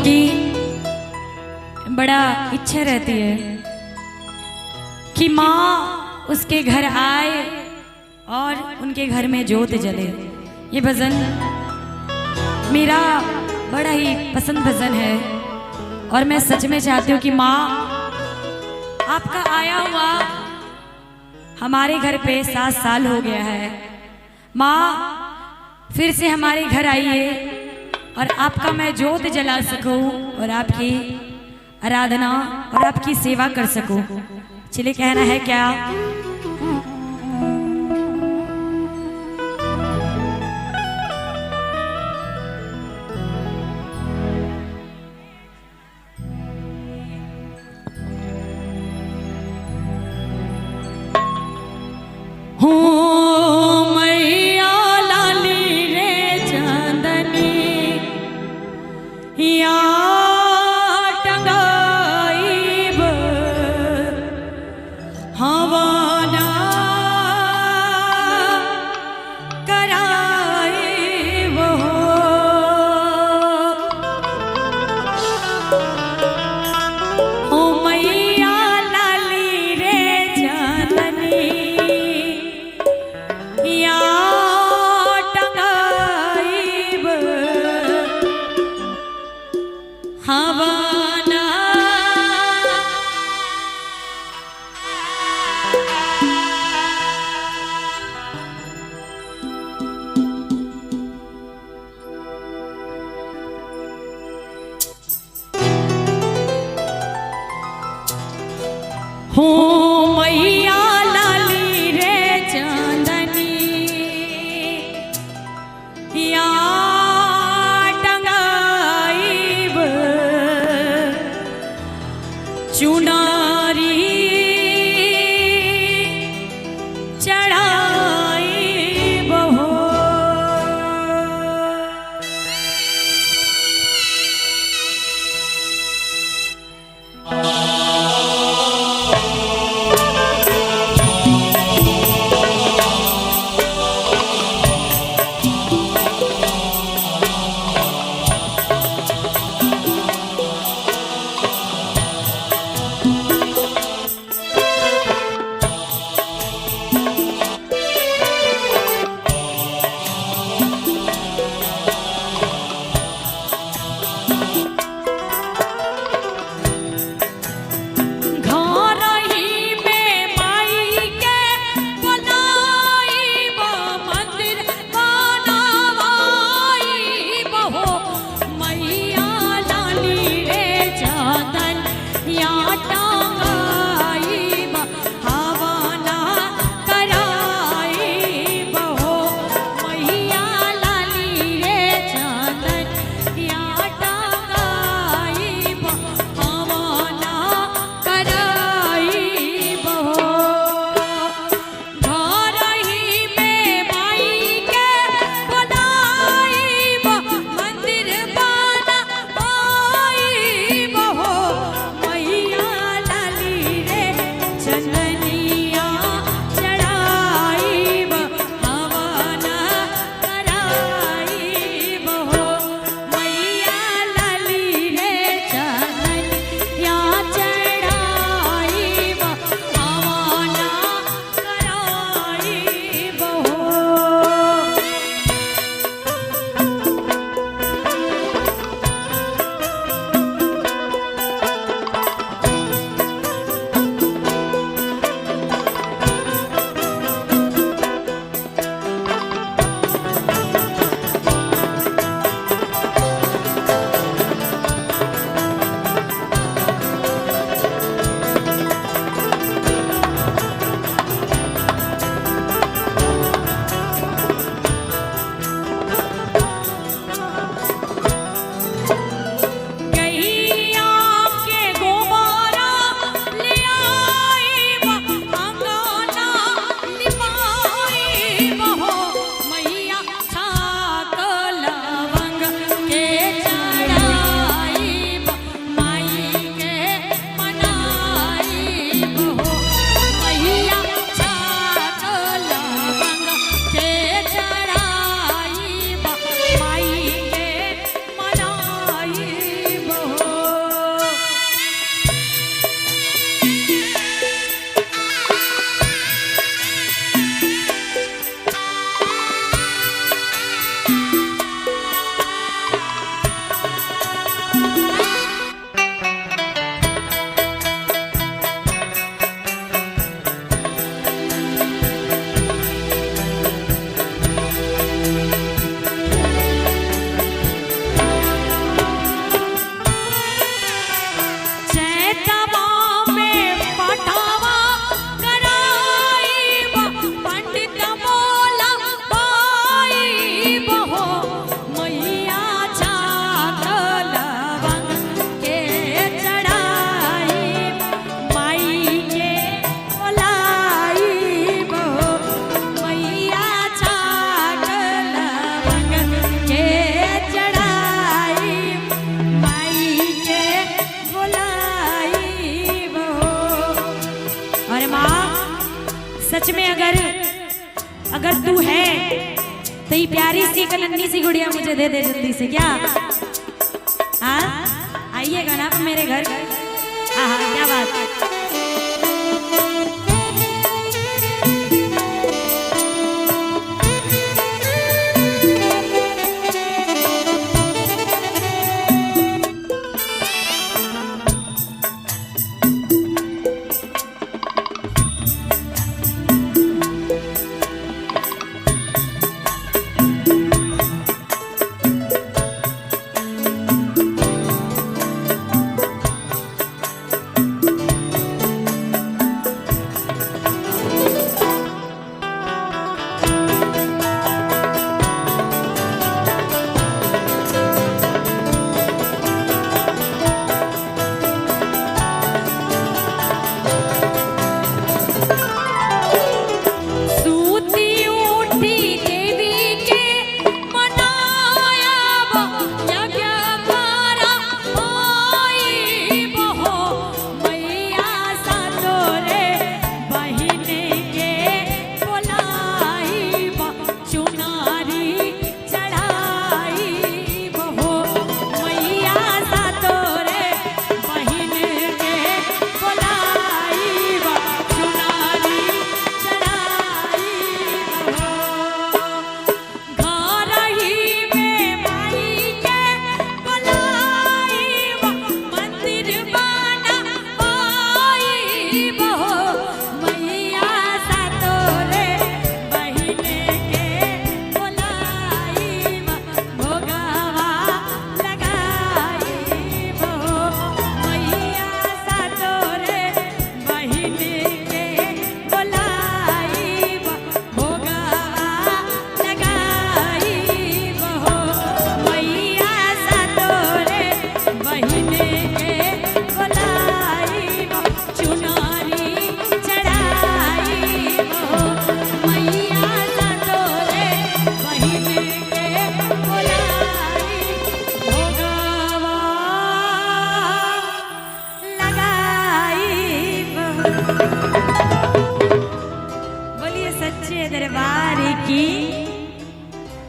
की बड़ा इच्छा रहती है कि माँ उसके घर आए और उनके घर में जोत जले। ये भजन मेरा बड़ा ही पसंद भजन है और मैं सच में चाहती हूँ कि माँ आपका आया हुआ हमारे घर पे 7 साल हो गया है। माँ फिर से हमारे घर आइए और आपका मैं जोत जला सकूं और आपकी आराधना और आपकी सेवा कर सकूं। चलिए कहना है क्या? मैया लाली रे चंदनी या टंगाईब हवाना कराईब हो मैया लाली रे चंदनी या टंगाईब हवाना हो मैया लाली रे चंदनी या टंगाईब चुनारी चढ़ाईब हो। सच में अगर तू है तो ये प्यारी सी कलन्नी सी गुड़िया मुझे दे दे जल्दी से। क्या हाँ, आइएगा ना आप मेरे घर। हाँ हाँ, क्या बात।